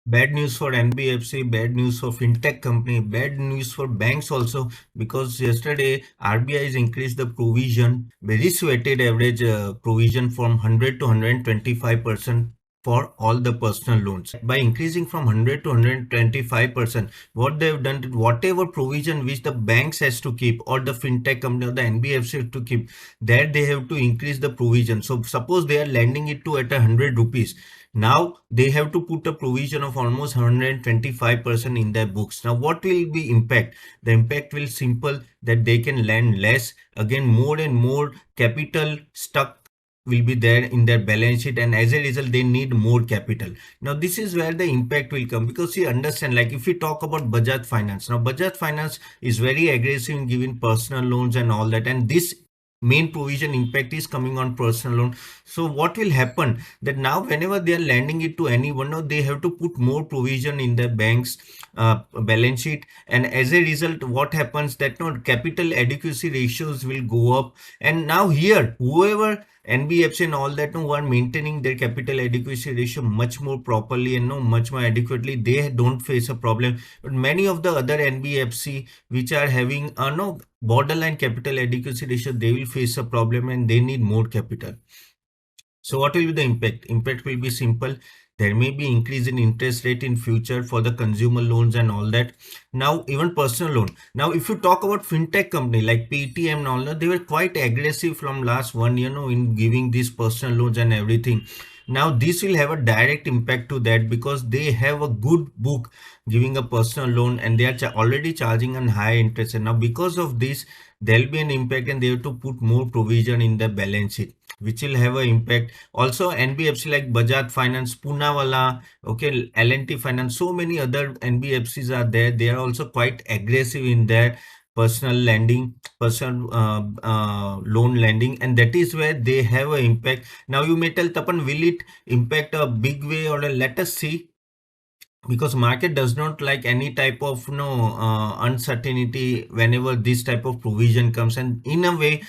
Bad news for NBFC, bad news for fintech company, bad news for banks also, because yesterday RBI has increased the provision, very weighted average provision from 100 to 125% for all the personal loans. By increasing from 100 to 125%, what they've done, whatever provision which the banks has to keep or the fintech company or the NBFC to keep, that they have to increase the provision. So suppose they are lending it to at 100 rupees. Now they have to put a provision of almost 125% in their books. Now what will be impact? The impact will simple that they can lend less. Again, more and more capital stuck will be there in their balance sheet, and as a result they need more capital. Now this is where the impact will come, because you understand, like if we talk about Bajaj Finance, now Bajaj Finance is very aggressive in giving personal loans and all that, and this main provision impact is coming on personal loan. So what will happen, that now whenever they are lending it to anyone, now they have to put more provision in the bank's balance sheet, and as a result what happens, that no capital adequacy ratios will go up. And now here whoever NBFC and all that who are maintaining their capital adequacy ratio much more properly and no much more adequately, they don't face a problem. But many of the other NBFC which are having no borderline capital adequacy ratio, they will face a problem and they need more capital. So what will be the impact? Impact will be simple. There may be increase in interest rate in future for the consumer loans and all that. Now even personal loan. Now if you talk about fintech company like Paytm and all that, they were quite aggressive from last 1 year in giving these personal loans and everything. Now this will have a direct impact to that, because they have a good book giving a personal loan and they are already charging a high interest. And now because of this, there will be an impact and they have to put more provision in the balance sheet, which will have an impact. Also NBFC like Bajaj Finance, Poonawalla, okay, L&T Finance, so many other NBFCs are there. They are also quite aggressive in their personal lending, personal loan lending, and that is where they have an impact. Now you may tell, Tapan, will it impact a big way, or let us see, because market does not like any type of uncertainty whenever this type of provision comes. And in a way,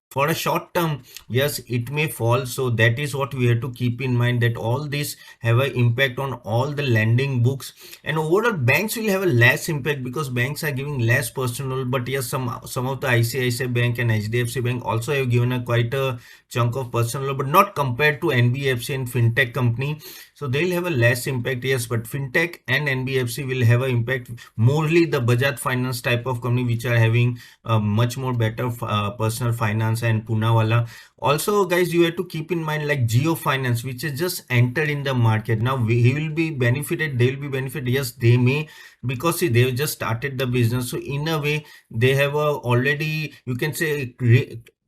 for a short term, yes, it may fall. So that is what we have to keep in mind, that all this have an impact on all the lending books. And overall banks will have a less impact, because banks are giving less personal. But yes, some of the ICICI Bank and HDFC Bank also have given a quite a chunk of personal loan, but not compared to NBFC and fintech company. So they'll have a less impact, yes, but fintech and NBFC will have an impact. Morely the Bajaj Finance type of company which are having much more better personal finance, and Poonawalla. Also guys, you have to keep in mind like Jio Finance, which has just entered in the market. Now he will be benefited, they will be benefited, yes they may, because see, they've just started the business. So in a way they have a already, you can say,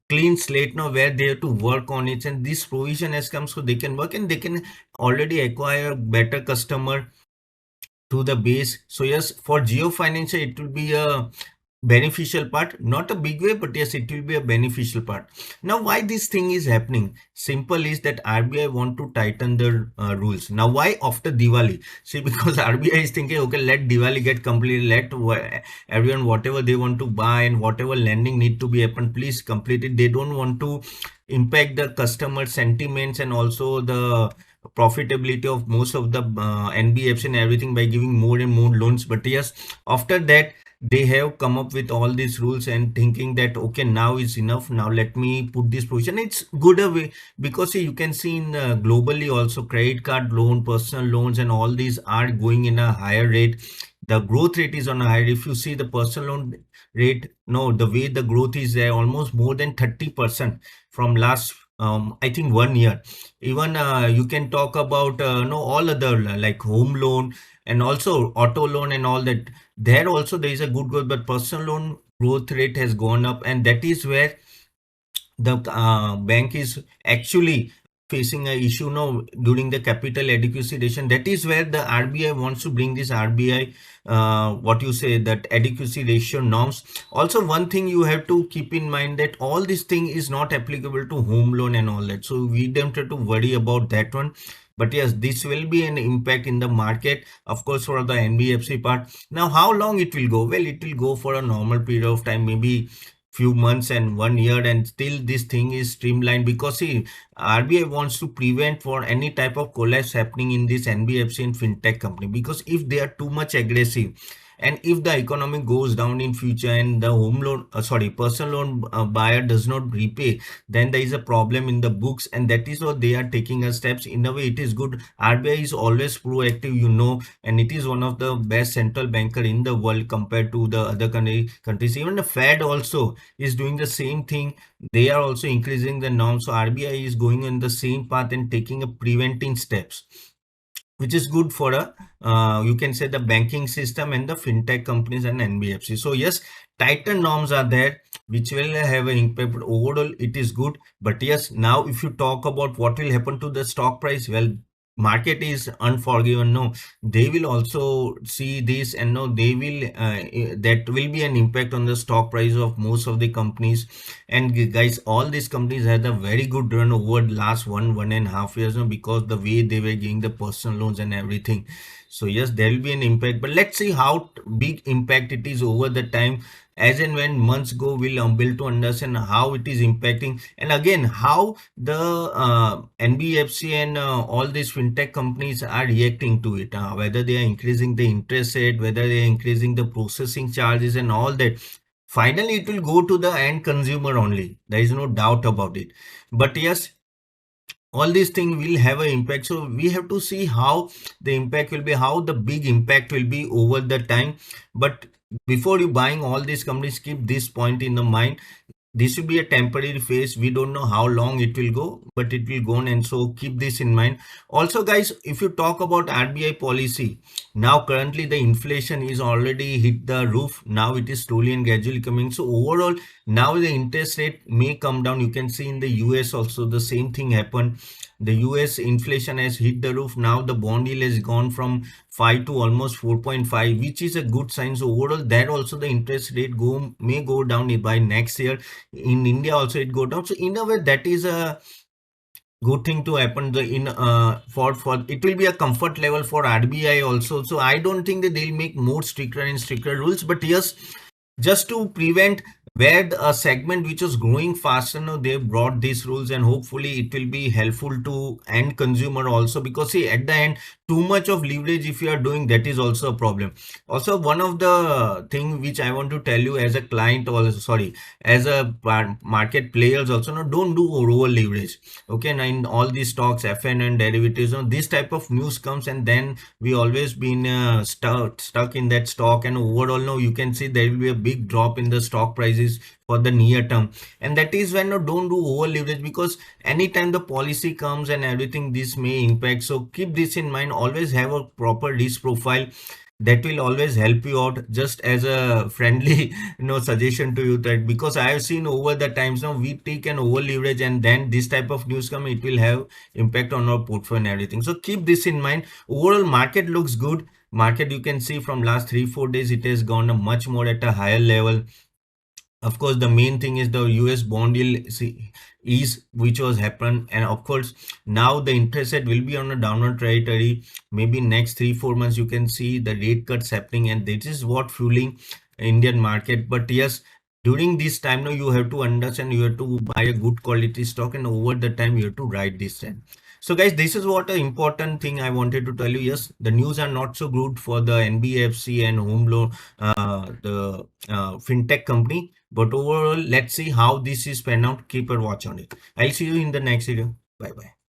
clean slate now, where they have to work on it, and this provision has come so they can work and they can already acquire better customer to the base. So yes, for Jio Financial it will be a beneficial part, not a big way, but yes, it will be a beneficial part. Now why this thing is happening, simple is that RBI want to tighten the rules. Now why after Diwali? See, because RBI is thinking, okay, let Diwali get completed, let everyone whatever they want to buy and whatever lending need to be happen, please complete it. They don't want to impact the customer sentiments and also the profitability of most of the NBFC and everything by giving more and more loans. But yes, after that they have come up with all these rules and thinking that okay, now is enough, now let me put this provision. It's good away, because you can see in globally also credit card loan, personal loans and all these are going in a higher rate. The growth rate is on a higher. If you see the personal loan rate, no, the way the growth is there, almost more than 30% from last I think 1 year. Even you can talk about no, all other like home loan and also auto loan and all that. There also there is a good growth, but personal loan growth rate has gone up, and that is where the bank is actually facing a issue now during the capital adequacy ratio. That is where the RBI wants to bring this RBI what you say, that adequacy ratio norms. Also one thing you have to keep in mind, that all this thing is not applicable to home loan and all that, so we don't have to worry about that one. But yes, this will be an impact in the market, of course, for the NBFC part. Now how long it will go? Well, it will go for a normal period of time, maybe few months and 1 year, and still this thing is streamlined, because see, RBI wants to prevent for any type of collapse happening in this NBFC and fintech company, because if they are too much aggressive, and if the economy goes down in future and the home loan personal loan buyer does not repay, then there is a problem in the books, and that is what they are taking a steps. In a way it is good. RBI is always proactive, and it is one of the best central banker in the world compared to the other countries. Even the Fed also is doing the same thing. They are also increasing the norms. So RBI is going on the same path and taking a preventing steps, which is good for a you can say the banking system and the fintech companies and NBFC. So yes, tighter norms are there which will have an impact, but overall it is good. But yes, now if you talk about what will happen to the stock price, well, market is unforgiving. No, they will also see this, and no, they will that will be an impact on the stock price of most of the companies. And guys, all these companies had a very good run over the last 1.5 years, because the way they were giving the personal loans and everything. So yes, there will be an impact, but let's see how big impact it is over the time. As and when months go, we'll able to understand how it is impacting, and again how the NBFC and all these fintech companies are reacting to it, whether they are increasing the interest rate, whether they are increasing the processing charges and all that. Finally it will go to the end consumer only, there is no doubt about it. But yes, all these things will have an impact, so we have to see how the impact will be, how the big impact will be over the time. But before you buying all these companies, keep this point in the mind. This will be a temporary phase. We don't know how long it will go, but it will go on, and so keep this in mind. Also guys, if you talk about RBI policy, now currently the inflation is already hit the roof. Now it is slowly and gradually coming. So overall, now the interest rate may come down. You can see in the US also the same thing happened. The US inflation has hit the roof. Now the bond yield has gone from 5 to almost 4.5, which is a good sign. So overall, that also the interest rate may go down by next year. In India also it go down. So in a way that is a good thing to happen. The in for it will be a comfort level for RBI also. So I don't think that they'll make more stricter and stricter rules. But yes, just to prevent where a segment which was growing faster, now they brought these rules, and hopefully it will be helpful to end consumer also, because see, at the end, too much of leverage if you are doing, that is also a problem. Also, one of the thing which I want to tell you as a client, or sorry, as a market players also, no, don't do over leverage. Okay, now in all these stocks, FN and derivatives, this type of news comes, and then we always been stuck in that stock, and overall now you can see there will be a big drop in the stock prices for the near term. And that is when, no, don't do over leverage, because anytime the policy comes and everything, this may impact. So keep this in mind. Always have a proper risk profile. That will always help you out, just as a friendly suggestion to you, that because I have seen over the times now we take an over leverage, and then this type of news come, it will have impact on our portfolio and everything. So keep this in mind. Overall market looks good. Market, you can see from last 3-4 days, it has gone a much more at a higher level. Of course, the main thing is the US bond yield is which was happened, and of course now the interest rate will be on a downward trajectory. Maybe next 3-4 months you can see the rate cuts happening, and this is what fueling Indian market. But yes, during this time now you have to understand, you have to buy a good quality stock, and over the time you have to ride this trend. So guys, this is what an important thing I wanted to tell you. Yes, the news are not so good for the NBFC and home loan, the fintech company. But overall, let's see how this is pan out. Keep a watch on it. I'll see you in the next video. Bye bye.